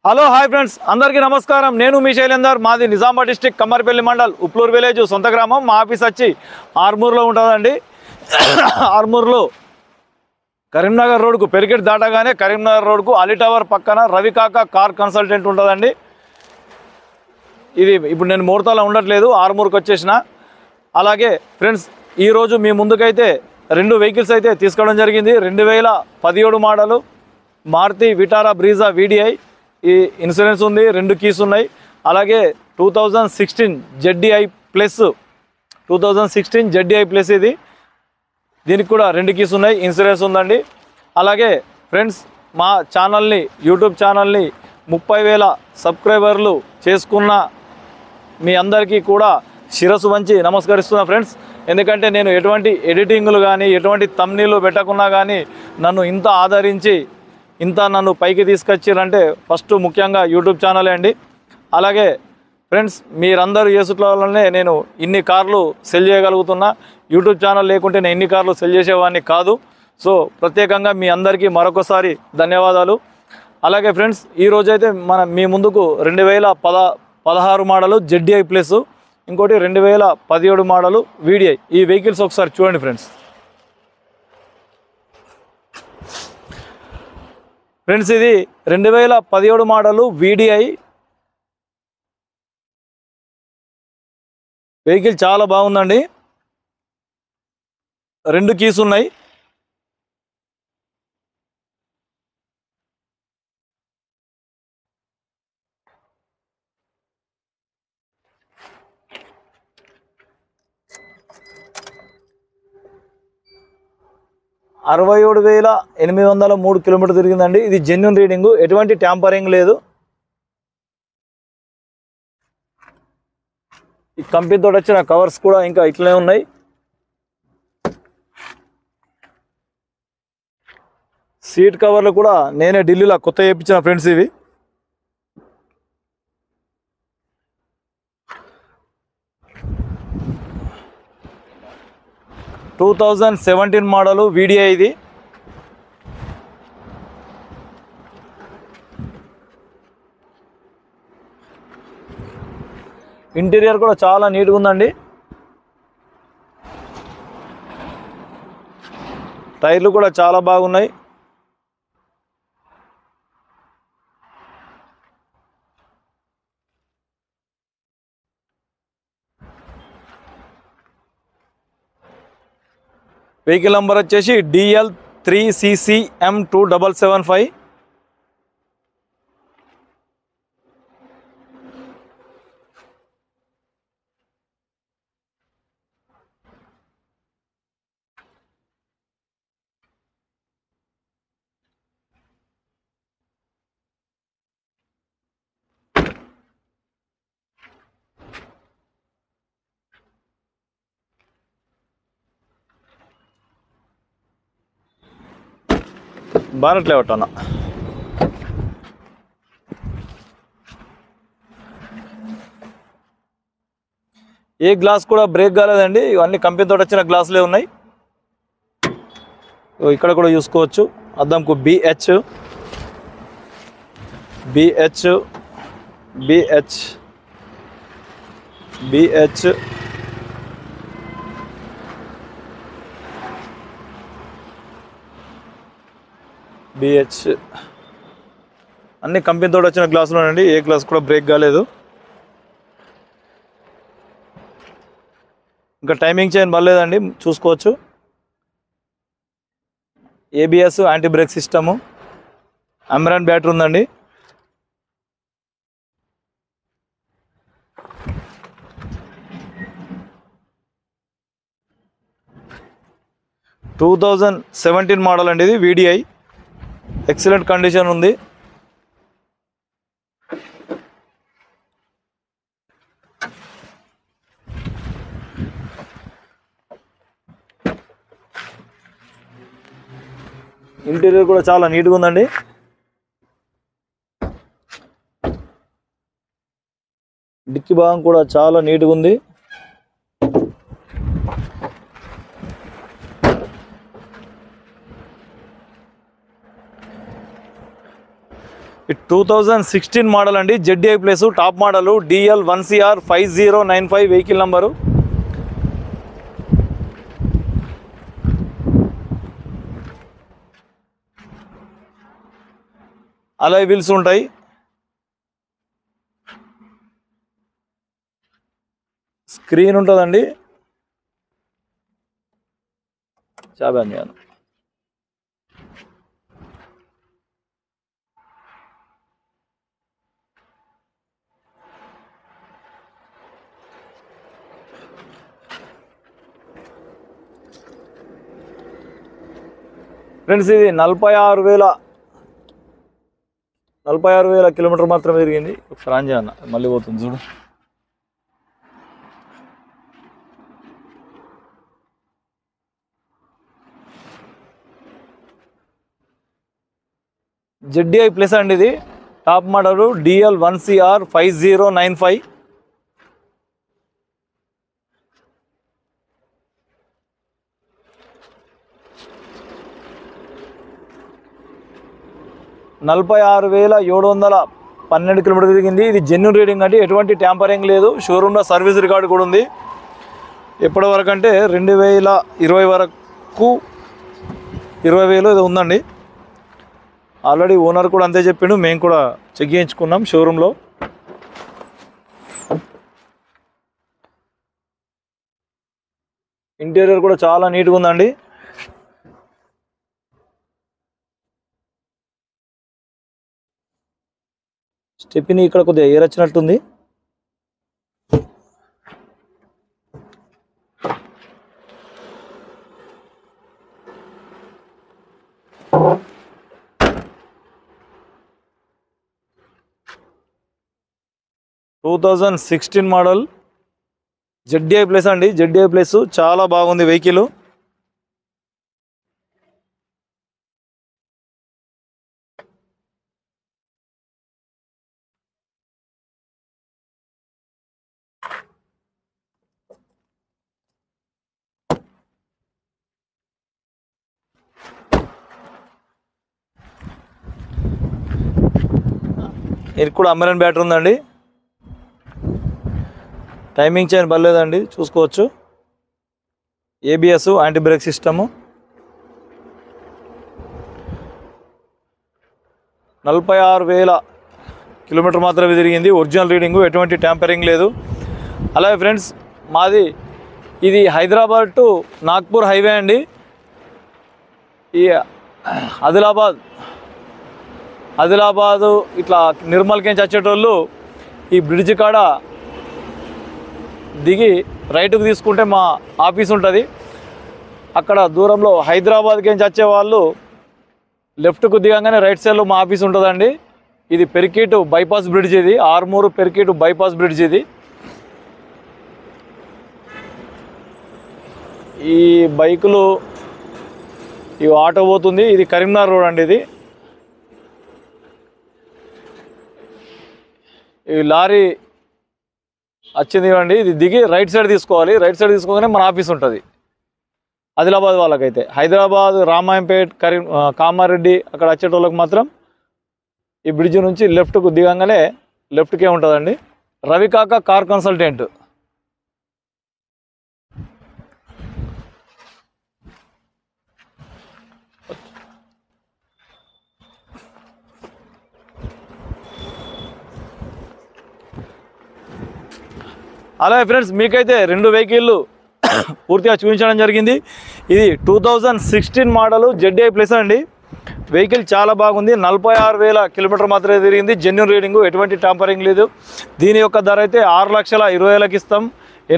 Hello hi friends, అందరికీ నమస్కారం. నేను మీ శైలేందర్. మాది నిజామాబాద్ డిస్టిక్ కమ్మర్పల్లి మండల్ ఉప్లూరు విలేజ్ సొంత గ్రామం. మా ఆఫీస్ వచ్చి ఆర్మూర్లో ఉంటుందండి. ఆర్మూర్లో కరీంనగర్ రోడ్కు పెరిగెట్ దాటగానే కరీంనగర్ రోడ్కు అలీ టవర్ పక్కన రవికాక కార్ కన్సల్టెంట్ ఉంటుందండి. ఇది ఇప్పుడు నేను ముహూర్తాలో ఉండట్లేదు, ఆర్మూర్కి వచ్చేసిన. అలాగే ఫ్రెండ్స్, ఈరోజు మీ ముందుకైతే రెండు వెహికల్స్ అయితే తీసుకోవడం జరిగింది. 2017 model Maruti Vitara Brezza VDI. ఈ ఇన్సూరెన్స్ ఉంది, 2 కీస్ ఉన్నాయి. అలాగే 2016 ZDI ప్లస్ 2016 ZDI ప్లస్ ఇది, దీనికి కూడా 2 కీస్ ఉన్నాయి, ఇన్సూరెన్స్ ఉందండి. అలాగే ఫ్రెండ్స్, మా ఛానల్ని యూట్యూబ్ ఛానల్ని 30,000 సబ్స్క్రైబర్లు చేసుకున్న మీ అందరికీ కూడా శిరస్సు వంచి నమస్కరిస్తున్నా ఫ్రెండ్స్. ఎందుకంటే నేను ఎటువంటి ఎడిటింగ్లు కానీ ఎటువంటి థంబ్నెయిల్ పెట్టకున్నా కానీ నన్ను ఇంత ఆదరించి ఇంత నన్ను పైకి తీసుకొచ్చారంటే ఫస్ట్ ముఖ్యంగా యూట్యూబ్ ఛానలే అండి. అలాగే ఫ్రెండ్స్, మీరందరూ చేసుట్ల వల్లనే నేను ఇన్ని కార్లు సెల్ చేయగలుగుతున్నా. యూట్యూబ్ ఛానల్ లేకుంటే నేను ఇన్ని కార్లు సెల్ చేసేవాడిని కాదు. సో ప్రత్యేకంగా మీ అందరికీ మరొకసారి ధన్యవాదాలు. అలాగే ఫ్రెండ్స్, ఈరోజైతే మీ ముందుకు 2016 మోడలు ZDI ప్లస్, ఇంకోటి 2017 మోడలు VDI. ఈ వెహికల్స్ ఒకసారి చూడండి ఫ్రెండ్స్. ఫ్రెండ్స్, ఇది 2017 మోడలు VDI వెహికల్. చాలా బాగుందండి, 2 కీస్ ఉన్నాయి. $67,803 కిలోమీటర్ తిరిగిందండి. ఇది జెన్యూన్ రీడింగు, ఎటువంటి ట్యాంపరింగ్ లేదు. ఈ కంపెనీతో వచ్చిన కవర్స్ కూడా ఇంకా ఇట్లనే ఉన్నాయి. సీట్ కవర్లు కూడా నేనే ఢిల్లీలో కొత్త చేయించిన ఫ్రెండ్స్. ఇవి 2017 మోడలు VDI ఇది. ఇంటీరియర్ కూడా చాలా నీట్గా ఉందండి. టైర్లు కూడా చాలా బాగున్నాయి. వెహికల్ నెంబర్ వచ్చేసి DL3CCM2775. బానట్లే పట్టాను. ఏ గ్లాస్ కూడా బ్రేక్ కాలేదండి. ఇవన్నీ కంపెనీతో వచ్చిన గ్లాసులే ఉన్నాయి. ఇక్కడ కూడా చూసుకోవచ్చు. అద్దంకు BH BH BH BH BH అన్ని కంపెనీతో వచ్చిన గ్లాసులు అండి. ఏ గ్లాస్ కూడా బ్రేక్ కాలేదు. ఇంకా టైమింగ్ చైన్ పర్లేదండి, చూసుకోవచ్చు. ABS anti brake system, Amaron battery ఉందండి. టూ 2017 మోడల్ అండి ఇది VDI. ఎక్సలెంట్ కండిషన్ ఉంది. ఇంటీరియర్ కూడా చాలా నీట్గా ఉందండి. డిక్కీ భాగం కూడా చాలా నీట్గా ఉంది. 2016 మోడల్ అండి, ZDI plus top model DL1CR 5095 vehicle number. Alloy wheels ఉంటాయి. స్క్రీన్ ఉంటుందండి. చాబాన్ చేయాలి. ఫ్రెండ్స్ ఇది 46,000 కిలోమీటర్ మాత్రమే తిరిగింది. ఒకసారి ఆన్ చేయన్న, మళ్ళీ పోతుంది చూడు. ZDI ప్లస్ అండి, ఇది టాప్ మోడల్ DL1CR 5095. $46,712 కిలోమీటర్ తిరిగింది. ఇది జెన్యూన్ రీడింగ్ అండి, ఎటువంటి ట్యాంపరింగ్ లేదు. షోరూమ్లో సర్వీస్ రికార్డు కూడా ఉంది. ఎప్పటి వరకు అంటే 2020 వరకు 20,000 ఇది ఉందండి. ఆల్రెడీ ఓనర్ కూడా అంతే చెప్పిండు, మేము కూడా చెక్ చేయించుకున్నాం షోరూంలో. ఇంటీరియర్ కూడా చాలా నీట్గా ఉందండి. స్టెప్ని ఇక్కడ కొద్దిగా ఎయిర్ వచ్చినట్టుంది. టూ 2016 మోడల్ ZDI ప్లస్ అండి, ZDI ప్లస్ చాలా బాగుంది వెహికల్. ఇది కూడా అమెరాన్ బ్యాటరీ ఉందండి. టైమింగ్ చైన్ పర్లేదండి, చూసుకోవచ్చు. ABS anti brake system. 46,000 kilometre మాత్రమే తిరిగింది. ఒరిజినల్ రీడింగు, ఎటువంటి ట్యాంపరింగ్ లేదు. అలాగే ఫ్రెండ్స్ మాది ఇది హైదరాబాద్ టు నాగ్పూర్ హైవే అండి. ఈ ఆదిలాబాదు ఇట్లా నిర్మల్కేంచి వచ్చేటోళ్ళు ఈ బ్రిడ్జ్ కాడ దిగి రైట్కి తీసుకుంటే మా ఆఫీస్ ఉంటుంది. అక్కడ దూరంలో హైదరాబాద్కేంచి వచ్చేవాళ్ళు లెఫ్ట్కు దిగంగానే రైట్ సైడ్లో మా ఆఫీస్ ఉంటుందండి. ఇది పెరికేటు బైపాస్ బ్రిడ్జ్, ఇది ఆర్మూరు పెరికేటు బైపాస్ బ్రిడ్జ్. ఇది ఈ బైకులు ఈ ఆటో పోతుంది. ఇది కరీంనగర్ రోడ్ అండి. ఇది ఈ లారీ వచ్చింది ఇవ్వండి. ఇది దిగి రైట్ సైడ్ తీసుకోవాలి. రైట్ సైడ్ తీసుకోగానే మన ఆఫీస్ ఉంటుంది ఆదిలాబాద్ వాళ్ళకైతే. హైదరాబాద్ రామాయంపేట్ కామారెడ్డి అక్కడ వచ్చేటోళ్ళకి మాత్రం ఈ బ్రిడ్జ్ నుంచి లెఫ్ట్కు దిగంగానే లెఫ్ట్కే ఉంటుందండి. రవికాక కార్ కన్సల్టెంట్. అలాగే ఫ్రెండ్స్ మీకైతే 2 వెహికల్లు పూర్తిగా చూపించడం జరిగింది. ఇది 2016 మోడల్ ZDI ప్లస్ అండి. వెహికల్ చాలా బాగుంది. 46,000 కిలోమీటర్ మాత్రమే తిరిగింది. జెన్యూన్ రీడింగు, ఎటువంటి ట్యాంపరింగ్ లేదు. దీని యొక్క ధర అయితే 6,20,000 ఇస్తాం.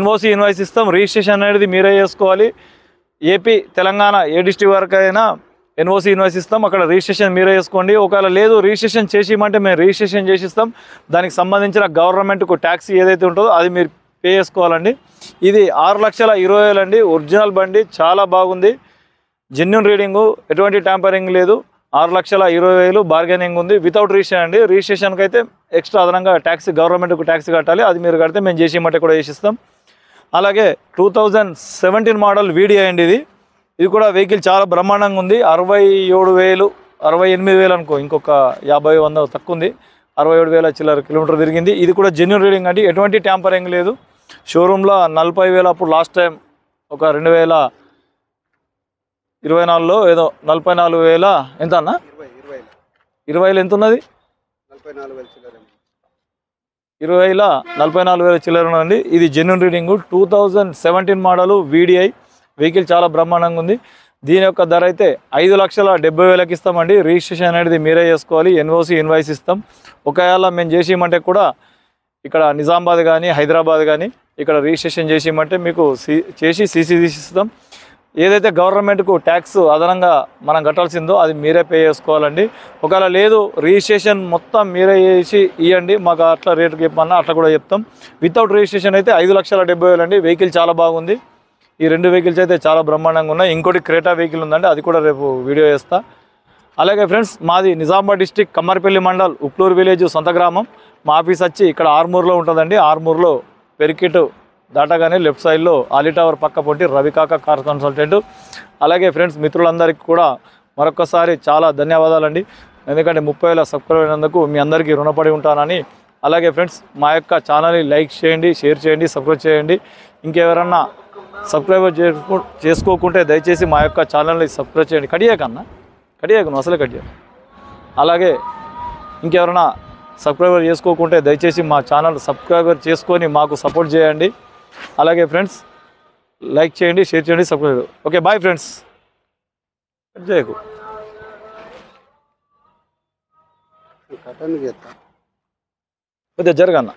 NOC ఇన్వాయిస్ ఇస్తాం. రిజిస్ట్రేషన్ అనేది మీరే చేసుకోవాలి. ఏపీ తెలంగాణ ఏ డిస్ట్రిక్ట్ వరకు అయినా NOC ఇన్వాయిస్ ఇస్తాం. అక్కడ రిజిస్ట్రేషన్ మీరే చేసుకోండి. ఒకవేళ లేదు రిజిస్ట్రేషన్ చేసిమంటే మేము రిజిస్ట్రేషన్ చేసిస్తాం. దానికి సంబంధించిన గవర్నమెంట్కు ట్యాక్స్ ఏదైతే ఉంటుందో అది మీరు పే చేసుకోవాలండి. ఇది 6,20,000 అండి. ఒరిజినల్ బండి చాలా బాగుంది. జెన్యూన్ రీడింగు, ఎటువంటి ట్యాంపరింగ్ లేదు. 6,20,000 బార్గెనింగ్ ఉంది. వితౌట్ రిజిస్ట్రేషన్ అండి. రిజిస్ట్రేషన్కి అయితే ఎక్స్ట్రా అదనంగా ట్యాక్స్, గవర్నమెంట్కు ట్యాక్స్ కట్టాలి. అది మీరు కడితే మేము చేసిమంటే కూడా చేసిస్తాం. అలాగే 2017 మోడల్ VDI అండి. ఇది కూడా వెహికల్ చాలా బ్రహ్మాండంగా ఉంది. 68,000 అనుకో, ఇంకొక 50-100 తక్కువ ఉంది. 67,000 చిల్లర కిలోమీటర్ తిరిగింది. ఇది కూడా జెన్యూన్ రీడింగ్ అండి, ఎటువంటి ట్యాంపరింగ్ లేదు. షోరూంలో 40,000 అప్పుడు లాస్ట్ టైం ఒక 2024లో ఏదో 44,000 ఎంత అన్న 20,000 ఎంత ఉన్నది 44,000 చిల్లర ఉన్నదండి. ఇది genuine reading 2017 model VDI vehicle చాలా బ్రహ్మాండంగా ఉంది. దీని యొక్క ధర అయితే 5,70,000కి ఇస్తామండి. రిజిస్ట్రేషన్ అనేది మీరే చేసుకోవాలి, NOC ఇన్వాయిస్ ఇస్తాం. ఒకవేళ మేము చేసేయమంటే కూడా ఇక్కడ నిజామాబాద్ కానీ హైదరాబాద్ కానీ ఇక్కడ రిజిస్ట్రేషన్ చేసేయమంటే మీకు చేసి CC తీసిస్తాం. ఏదైతే గవర్నమెంట్కు ట్యాక్స్ అదనంగా మనం కట్టాల్సిందో అది మీరే పే చేసుకోవాలండి. ఒకవేళ లేదు రిజిస్ట్రేషన్ మొత్తం మీరే చేసి ఇవ్వండి మాకు అట్లా రేటుకి చెప్పమన్నా అట్లా కూడా చెప్తాం. వితౌట్ రిజిస్ట్రేషన్ అయితే 5,70,000 అండి. వెహికల్ చాలా బాగుంది. ఈ 2 వెహికల్స్ అయితే చాలా బ్రహ్మాండంగా ఉన్నాయి. ఇంకోటి క్రేటా వెహికల్ ఉందండి, అది కూడా రేపు వీడియో చేస్తా. అలాగే ఫ్రెండ్స్, మాది నిజామాబాద్ డిస్టిక్ కమ్మర్పల్లి మండల్ ఉప్లూరు విలేజ్ సొంత గ్రామం. మా ఆఫీస్ వచ్చి ఇక్కడ ఆర్మూర్లో ఉంటుందండి. ఆర్మూర్లో పెరికిట్ దాటగానే లెఫ్ట్ సైడ్లో ఆలీ టవర్ పక్క పొంటి రవికాక కార్ కన్సల్టెంట్. అలాగే ఫ్రెండ్స్, మిత్రులందరికీ కూడా మరొకసారి చాలా ధన్యవాదాలండి. ఎందుకంటే 30,000 సబ్స్క్రైబ్ అయినందుకు మీ అందరికీ రుణపడి ఉంటానని. అలాగే ఫ్రెండ్స్, మా యొక్క ఛానల్ని లైక్ చేయండి, షేర్ చేయండి, సబ్స్క్రైబ్ చేయండి. ఇంకెవరన్నా సబ్స్క్రైబర్ చేసుకోకుంటే దయచేసి మా యొక్క ఛానల్ని సబ్స్క్రైబ్ చేయండి. కడియాకను అసలే కడియాక. అలాగే ఇంకెవరైనా సబ్స్క్రైబర్ చేసుకోకుంటే దయచేసి మా ఛానల్ సబ్స్క్రైబర్ చేసుకొని మాకు సపోర్ట్ చేయండి. అలాగే ఫ్రెండ్స్, లైక్ చేయండి, షేర్ చేయండి, సబ్స్క్రైబ్. Okay, bye friends. చేయకు కొద్దిగా జరగన్న.